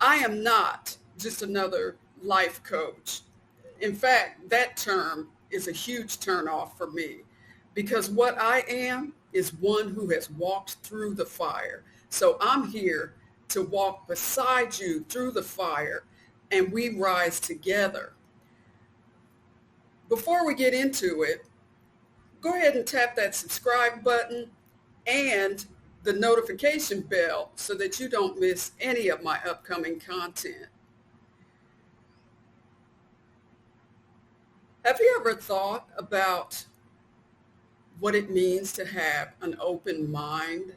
I am not just another life coach. In fact, that term is a huge turnoff for me because what I am is one who has walked through the fire. So I'm here to walk beside you through the fire and we rise together. Before we get into it, go ahead and tap that subscribe button and the notification bell so that you don't miss any of my upcoming content. Have you ever thought about what it means to have an open mind?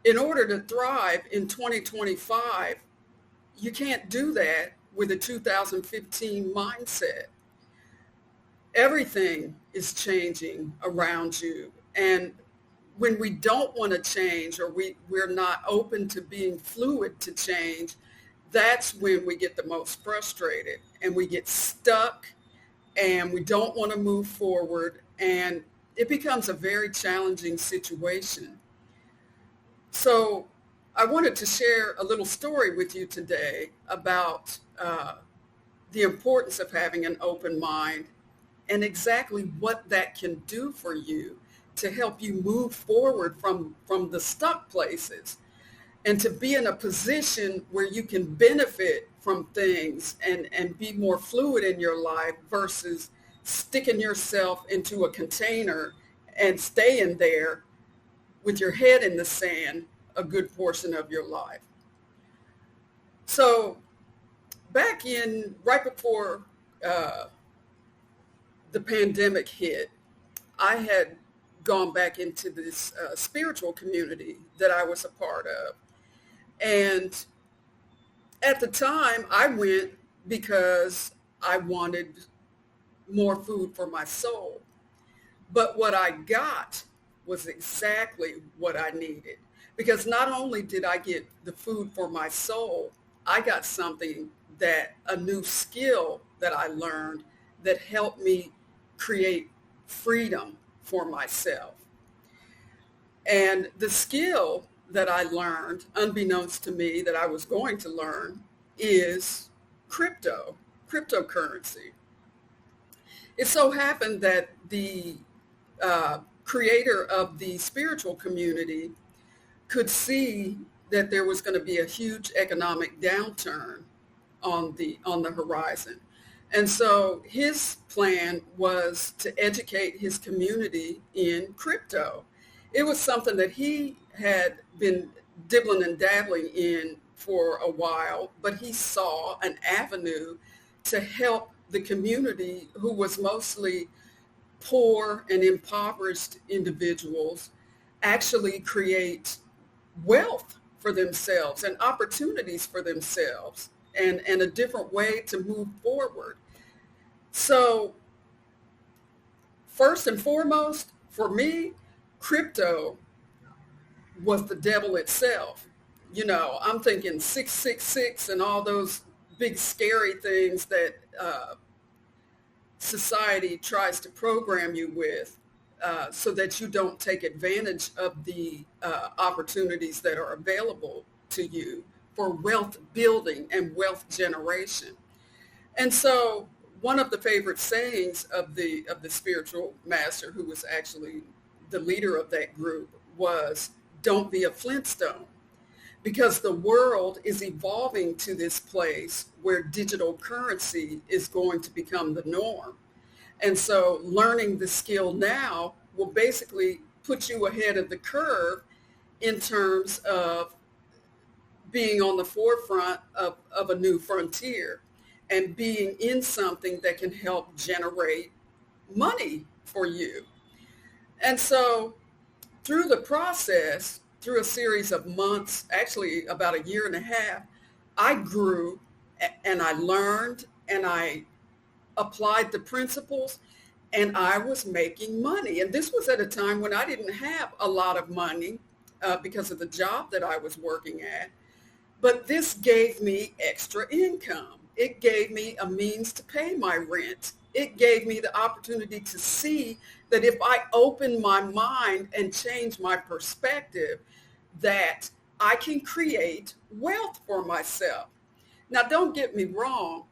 In order to thrive in 2025, you can't do that with a 2015 mindset. Everything is changing around you. And when we don't want to change or we're not open to being fluid to change, that's when we get the most frustrated and we get stuck and we don't want to move forward and it becomes a very challenging situation. So I wanted to share a little story with you today about the importance of having an open mind and exactly what that can do for you to help you move forward from the stuck places and to be in a position where you can benefit from things and be more fluid in your life versus sticking yourself into a container and staying there with your head in the sand a good portion of your life. So back in right before the pandemic hit, I had gone back into this spiritual community that I was a part of. And at the time, I went because I wanted more food for my soul. But what I got was exactly what I needed. Because not only did I get the food for my soul, I got a new skill that I learned that helped me create freedom for myself. And the skill that I learned, unbeknownst to me that I was going to learn, is cryptocurrency. It so happened that the creator of the spiritual community could see that there was going to be a huge economic downturn on the horizon. And so his plan was to educate his community in crypto. It was something that he had been dibbling and dabbling in for a while, but he saw an avenue to help the community who was mostly poor and impoverished individuals actually create wealth for themselves and opportunities for themselves and a different way to move forward. So first and foremost, for me, crypto was the devil itself. You know, I'm thinking 666 and all those big scary things that society tries to program you with so that you don't take advantage of the opportunities that are available to you for wealth building and wealth generation. And so one of the favorite sayings of the spiritual master, who was actually the leader of that group, was, "Don't be a Flintstone," because the world is evolving to this place where digital currency is going to become the norm. And so learning the skill now will basically put you ahead of the curve in terms of being on the forefront of a new frontier and being in something that can help generate money for you. And so through the process, through a series of months, actually about a year and a half, I grew and I learned and I applied the principles and I was making money. And this was at a time when I didn't have a lot of money because of the job that I was working at. But this gave me extra income. It gave me a means to pay my rent. It gave me the opportunity to see that if I open my mind and change my perspective, that I can create wealth for myself. Now, don't get me wrong.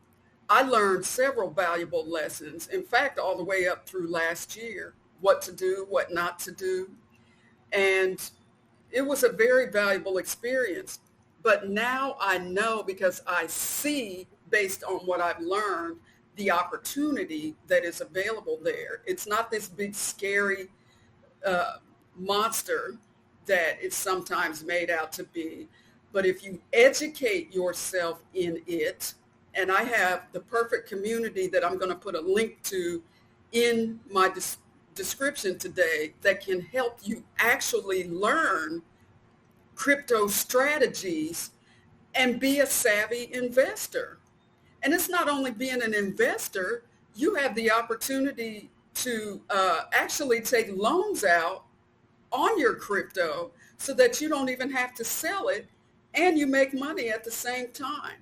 I learned several valuable lessons. In fact, all the way up through last year, what to do, what not to do. And it was a very valuable experience. But now I know, because I see, based on what I've learned, the opportunity that is available there. It's not this big scary monster that it's sometimes made out to be. But if you educate yourself in it, and I have the perfect community that I'm going to put a link to in my description today that can help you actually learn crypto strategies and be a savvy investor. And it's not only being an investor, you have the opportunity to actually take loans out on your crypto so that you don't even have to sell it and you make money at the same time.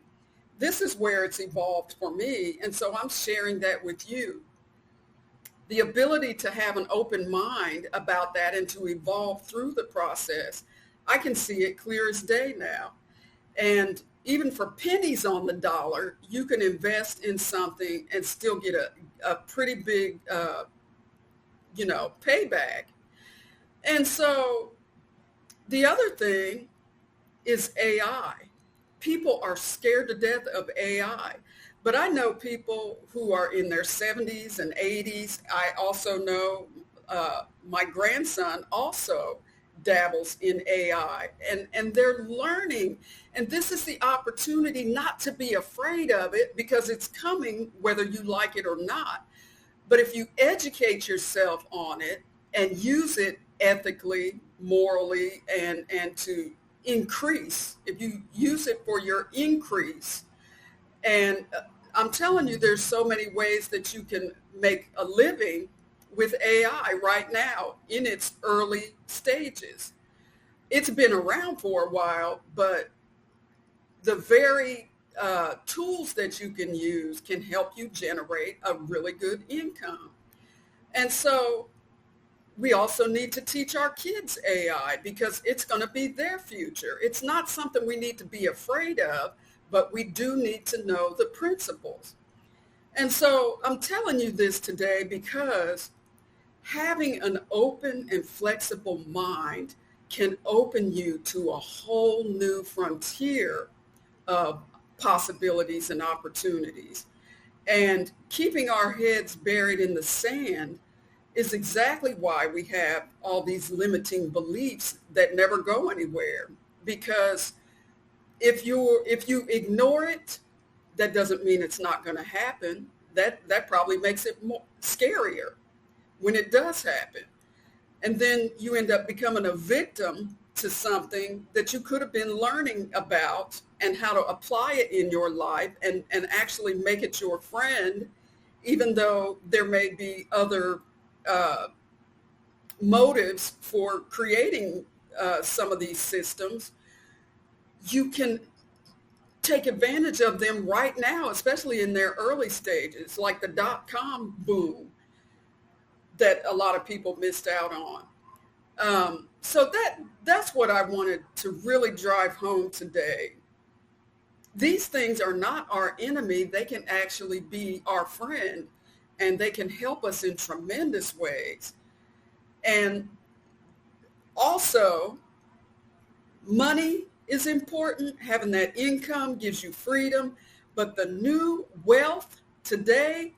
This is where it's evolved for me. And so I'm sharing that with you. The ability to have an open mind about that and to evolve through the process, I can see it clear as day now. And even for pennies on the dollar, you can invest in something and still get a pretty big, payback. And so the other thing is AI. People are scared to death of AI. But I know people who are in their 70s and 80s. I also know my grandson also dabbles in AI, and they're learning. And this is the opportunity not to be afraid of it, because it's coming whether you like it or not. But if you educate yourself on it and use it ethically, morally, and to increase, if you use it for your increase, and I'm telling you, there's so many ways that you can make a living with AI right now in its early stages. It's been around for a while, but the very tools that you can use can help you generate a really good income. And so we also need to teach our kids AI, because it's going to be their future. It's not something we need to be afraid of, but we do need to know the principles. And so I'm telling you this today because having an open and flexible mind can open you to a whole new frontier of possibilities and opportunities. And keeping our heads buried in the sand is exactly why we have all these limiting beliefs that never go anywhere. Because if you ignore it, that doesn't mean it's not going to happen. That probably makes it more scarier when it does happen. And then you end up becoming a victim to something that you could have been learning about and how to apply it in your life and actually make it your friend, even though there may be other motives for creating some of these systems. You can take advantage of them right now, especially in their early stages, like the .com boom that a lot of people missed out on. So that's what I wanted to really drive home today. These things are not our enemy. They can actually be our friend, and they can help us in tremendous ways. And also, money is important. Having that income gives you freedom. But the new wealth today,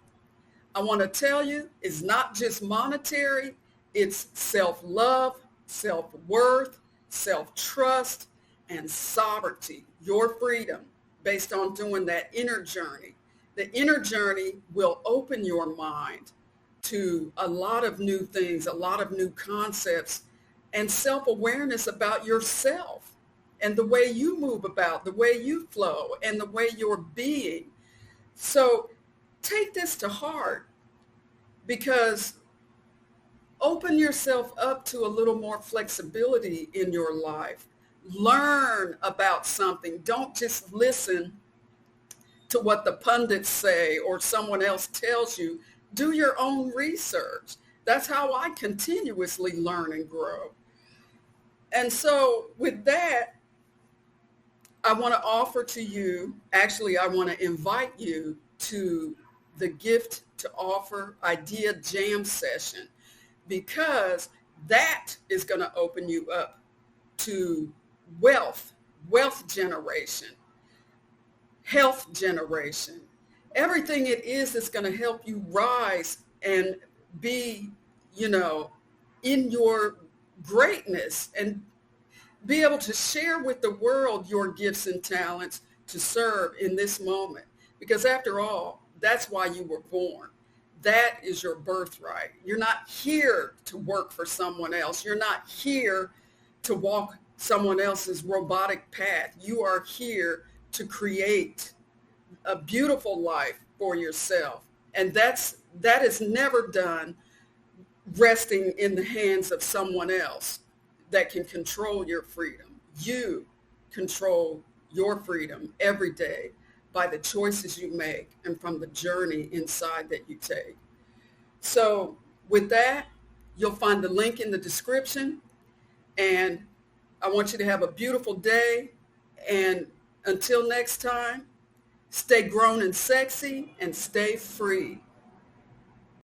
I want to tell you, is not just monetary. It's self-love, self-worth, self-trust, and sovereignty, your freedom, based on doing that inner journey. The inner journey will open your mind to a lot of new things, a lot of new concepts, and self-awareness about yourself and the way you move about, the way you flow, and the way you're being. So take this to heart, because open yourself up to a little more flexibility in your life. Learn about something. Don't just listen to what the pundits say or someone else tells you. Do your own research. That's how I continuously learn and grow. And so with that, I want to offer to you, actually, I want to invite you to the Gift to Offer Idea Jam session, because that is going to open you up to wealth generation, health generation, everything it is that's going to help you rise and be, in your greatness and be able to share with the world your gifts and talents to serve in this moment. Because after all, that's why you were born. That is your birthright. You're not here to work for someone else. You're not here to walk someone else's robotic path. You are here to create a beautiful life for yourself. And that is never done resting in the hands of someone else that can control your freedom. You control your freedom every day by the choices you make and from the journey inside that you take. So with that, you'll find the link in the description. And I want you to have a beautiful day. And until next time, stay grown and sexy and stay free.